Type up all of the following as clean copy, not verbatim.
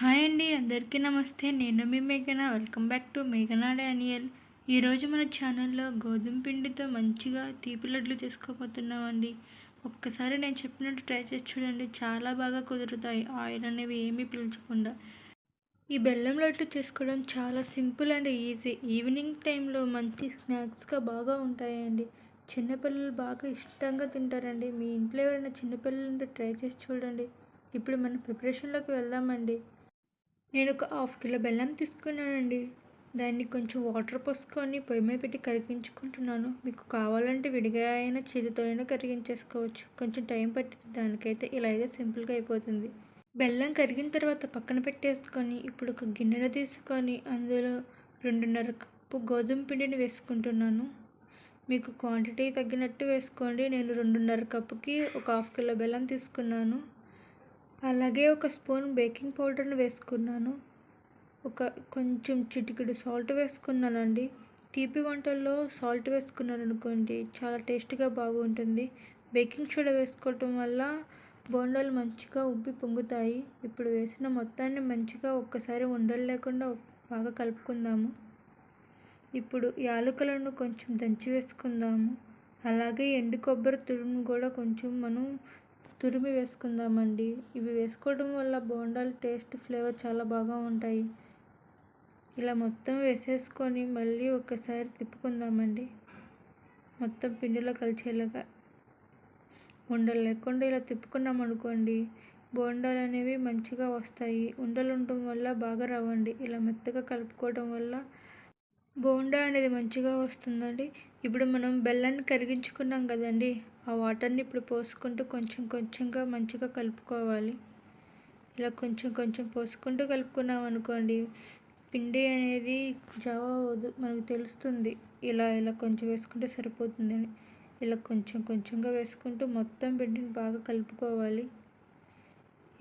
Hi అండి, అందరికీ నమస్తే. నేను మీ మేఘన. వెల్కమ్ బ్యాక్ టు మేఘనా డానియల్. ఈరోజు మన ఛానల్లో గోధుమ పిండితో మంచిగా తీపి లడ్లు చేసుకోబోతున్నామండి. ఒక్కసారి నేను చెప్పినట్టు ట్రై చేసి చూడండి, చాలా బాగా కుదురుతాయి, ఆయిల్ అనేవి ఏమీ పీల్చకుండా. ఈ బెల్లం లడ్లు చేసుకోవడం చాలా సింపుల్ అండ్ ఈజీ. ఈవినింగ్ టైంలో మంచి స్నాక్స్గా బాగా ఉంటాయండి. చిన్నపిల్లలు బాగా ఇష్టంగా తింటారండి. మీ ఇంట్లో ఎవరైనా చిన్నపిల్లలు ఉంటే ట్రై చేసి చూడండి. ఇప్పుడు మనం ప్రిపరేషన్లోకి వెళ్దామండి. నేను ఒక హాఫ్ కిలో బెల్లం తీసుకున్నానండి. దాన్ని కొంచెం వాటర్ పోసుకొని పొయ్యి మీద పెట్టి కరిగించుకుంటున్నాను. మీకు కావాలంటే విడిగా అయినా చేతితో అయినా కరిగించేసుకోవచ్చు. కొంచెం టైం పట్టింది దానికైతే. ఇలా అయితే సింపుల్గా అయిపోతుంది. బెల్లం కరిగిన తర్వాత పక్కన పెట్టేసుకొని ఇప్పుడు ఒక గిన్నెలో తీసుకొని అందులో 2.5 కప్పు గోధుమ పిండిని వేసుకుంటున్నాను. మీకు క్వాంటిటీ తగ్గినట్టు వేసుకోండి. నేను 2.5 కప్పుకి ఒక హాఫ్ కిలో బెల్లం తీసుకున్నాను. అలాగే ఒక స్పూన్ బేకింగ్ పౌడర్ని వేసుకున్నాను. కొంచెం చిటికెడు సాల్ట్ వేసుకున్నానండి. తీపి వంటల్లో సాల్ట్ వేసుకున్నాను అనుకోండి, చాలా టేస్ట్గా బాగుంటుంది. బేకింగ్ సోడా వేసుకోవటం వల్ల బోండాలు మంచిగా ఉబ్బి పొంగుతాయి. ఇప్పుడు వేసిన మొత్తాన్ని మంచిగా ఒక్కసారి ఉండలు లేకుండా బాగా కలుపుకుందాము. ఇప్పుడు యాలకులను కొంచెం దంచి వేసుకుందాము. అలాగే ఎండు కొబ్బరి తురుము కూడా కొంచెం మనం తురిమి వేసుకుందామండి. ఇవి వేసుకోవడం వల్ల బోండాలు టేస్ట్, ఫ్లేవర్ చాలా బాగా ఉంటాయి. ఇలా మొత్తం వేసేసుకొని మళ్ళీ ఒకసారి తిప్పుకుందామండి. మొత్తం పిండిలో కలిసేలాగా ఉండలు లేకుండా ఇలా తిప్పుకున్నాం అనుకోండి, బోండాలు అనేవి మంచిగా వస్తాయి. ఉండలు ఉండటం వల్ల బాగా రావండి. ఇలా మెత్తగా కలుపుకోవడం వల్ల బోండా అనేది మంచిగా వస్తుందండి. ఇప్పుడు మనం బెల్లాన్ని కరిగించుకున్నాం కదండి, ఆ వాటర్ని ఇప్పుడు పోసుకుంటూ కొంచెం కొంచెంగా మంచిగా కలుపుకోవాలి. ఇలా కొంచెం కొంచెం పోసుకుంటూ కలుపుకున్నాం అనుకోండి, పిండి అనేది జావ అవ్వదు, మనకు తెలుస్తుంది. ఇలా ఇలా కొంచెం వేసుకుంటే సరిపోతుందని. ఇలా కొంచెం కొంచెంగా వేసుకుంటూ మొత్తం పిండిని బాగా కలుపుకోవాలి.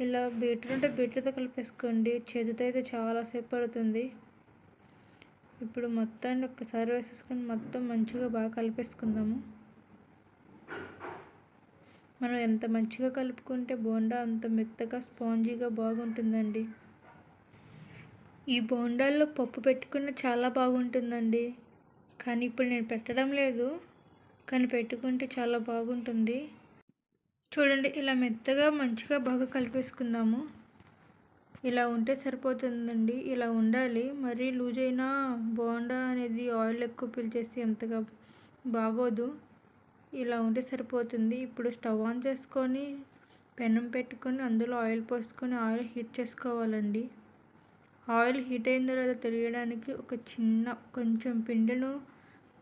ఇలా బీటర్ ఉంటే బీటర్తో కలిపేసుకోండి, చేతితో అయితే చాలాసేపు పడుతుంది. ఇప్పుడు మొత్తాన్ని ఒక్కసారి వేసేసుకొని మొత్తం మంచిగా బాగా కలిపేసుకుందాము. మనం ఎంత మంచిగా కలుపుకుంటే బోండా అంత మెత్తగా స్పాంజీగా బాగుంటుందండి. ఈ బోండాల్లో పప్పు పెట్టుకున్న చాలా బాగుంటుందండి. కానీ ఇప్పుడు నేను పెట్టడం లేదు, కానీ పెట్టుకుంటే చాలా బాగుంటుంది. చూడండి, ఇలా మెత్తగా మంచిగా బాగా కలిపేసుకుందాము. ఇలా ఉంటే సరిపోతుందండి. ఇలా ఉండాలి. మరీ లూజ్ అయినా బోండా అనేది ఆయిల్ ఎక్కువ పీల్చేసి అంతగా బాగోదు. ఇలా ఉంటే సరిపోతుంది. ఇప్పుడు స్టవ్ ఆన్ చేసుకొని పెనం పెట్టుకొని అందులో ఆయిల్ పోసుకొని ఆయిల్ హీట్ చేసుకోవాలండి. ఆయిల్ హీట్ అయిన తర్వాత తెలియడానికి కొంచెం పిండిను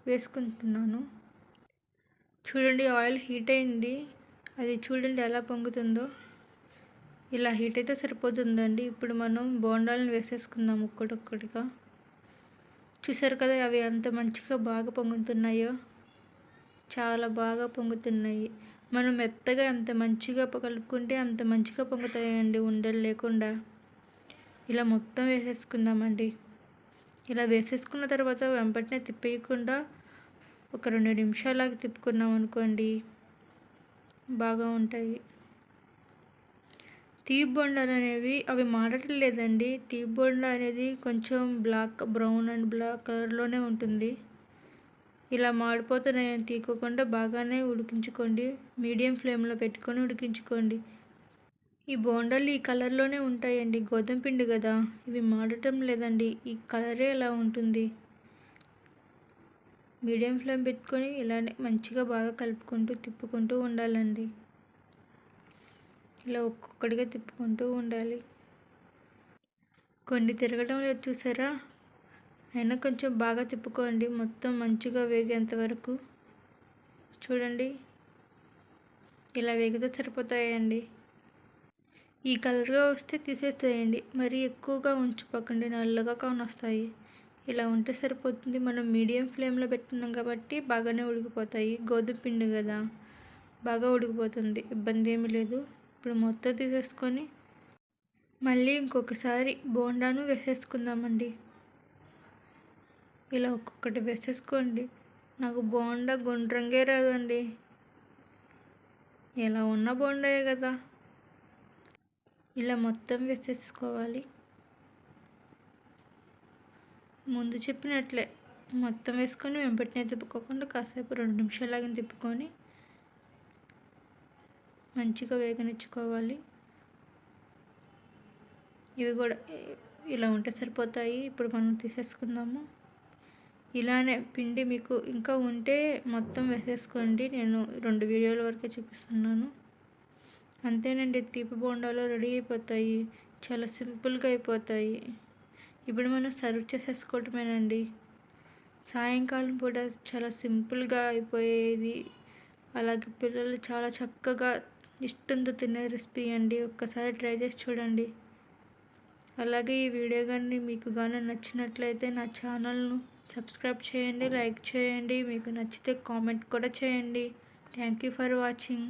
వేసుకుంటున్నాను. చూడండి, ఆయిల్ హీట్ అయింది. అది చూడండి ఎలా పొంగుతుందో. ఇలా హీట్ అయితే సరిపోతుందండి. ఇప్పుడు మనం బోండాలను వేసేసుకుందాం ఒక్కొక్కటిగా. చూసారు కదా అవి ఎంత మంచిగా బాగా పొంగుతున్నాయో. చాలా బాగా పొంగుతున్నాయి. మనం మెత్తగా ఎంత మంచిగా కలుపుకుంటే అంత మంచిగా పొంగుతాయండి, ఉండలు లేకుండా. ఇలా మొత్తం వేసేసుకుందామండి. ఇలా వేసేసుకున్న తర్వాత వెంబటనే తిప్పేయకుండా ఒక 2 నిమిషాలాగా తిప్పుకున్నాం అనుకోండి, బాగా ఉంటాయి. తీపి బోండాలు అనేవి అవి మాడటం లేదండి. తీపి బోండా అనేది కొంచెం బ్రౌన్ అండ్ బ్లాక్ కలర్లోనే ఉంటుంది. ఇలా మాడిపోతున్నాయని తీసుకోకుండా బాగానే ఉడికించుకోండి. మీడియం ఫ్లేమ్లో పెట్టుకొని ఉడికించుకోండి. ఈ బోండాలు ఈ కలర్లోనే ఉంటాయండి. గోధుమ పిండి కదా, ఇవి మాడటం లేదండి. ఈ కలరే ఇలా ఉంటుంది. మీడియం ఫ్లేమ్ పెట్టుకొని ఇలానే మంచిగా బాగా కలుపుకుంటూ తిప్పుకుంటూ ఉండాలండి. ఇలా ఒక్కొక్కటిగా తిప్పుకుంటూ ఉండాలి. కొన్ని తిరగడం లేదు చూసారా, అయినా కొంచెం బాగా తిప్పుకోండి మొత్తం మంచిగా వేగేంత వరకు. చూడండి, ఇలా వేగితే సరిపోతాయండి. ఈ కలర్గా వస్తే తీసేసేయండి. మరీ ఎక్కువగా ఉంచిపోకండి, నల్లగా కానొస్తాయి. ఇలా ఉంటే సరిపోతుంది. మనం మీడియం ఫ్లేమ్లో పెట్టుకున్నాం కాబట్టి బాగానే ఉడికిపోతాయి. గోధుమ పిండి కదా, బాగా ఉడికిపోతుంది, ఇబ్బంది ఏమీ లేదు. ఇప్పుడు మొత్తం తీసేసుకొని మళ్ళీ ఇంకొకసారి బోండాను వేసేసుకుందామండి. ఇలా ఒక్కొక్కటి వేసేసుకోండి. నాకు బోండా గుండ్రంగే రాదండి, ఎలా ఉన్న బోండాయే కదా. ఇలా మొత్తం వేసేసుకోవాలి. ముందు చెప్పినట్లే మొత్తం వేసుకొని వెంబటనే తిప్పుకోకుండా కాసేపు 2 నిమిషాలాగా తిప్పుకొని మంచిగా వేగనిచ్చుకోవాలి. ఇవి కూడా ఇలా ఉంటే సరిపోతాయి. ఇప్పుడు మనం తీసేసుకుందాము. ఇలానే పిండి మీకు ఇంకా ఉంటే మొత్తం వేసేసుకోండి. నేను 2 వీడియోల వరకే చూపిస్తున్నాను. అంతేనండి, తీపి బోండాలు రెడీ అయిపోతాయి. చాలా సింపుల్గా అయిపోతాయి. ఇప్పుడు మనం సర్వ్ చేసేసుకోవటమేనండి. సాయంకాలం పూట చాలా సింపుల్గా అయిపోయేది, అలాగే పిల్లలు చాలా చక్కగా ఇష్టంతో తినే రెసిపీ అండి. ఒక్కసారి ట్రై చేసి చూడండి. అలాగే ఈ వీడియో కానీ మీకు కానీ నచ్చినట్లయితే నా ఛానల్ను సబ్స్క్రైబ్ చేయండి, లైక్ చేయండి. మీకు నచ్చితే కామెంట్ కూడా చేయండి. Thank you for watching.